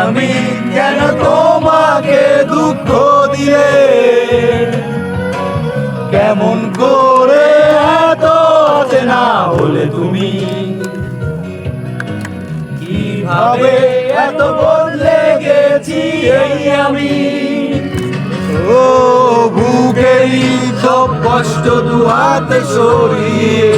আমি কেন তোমাকে দুঃখ দিলে, কেমন করে এত অচেনা হলে তুমি, কিভাবে এত বদলে গেছি এই আমি। ও বুকেরই সব কষ্ট দু হাতে সরিয়ে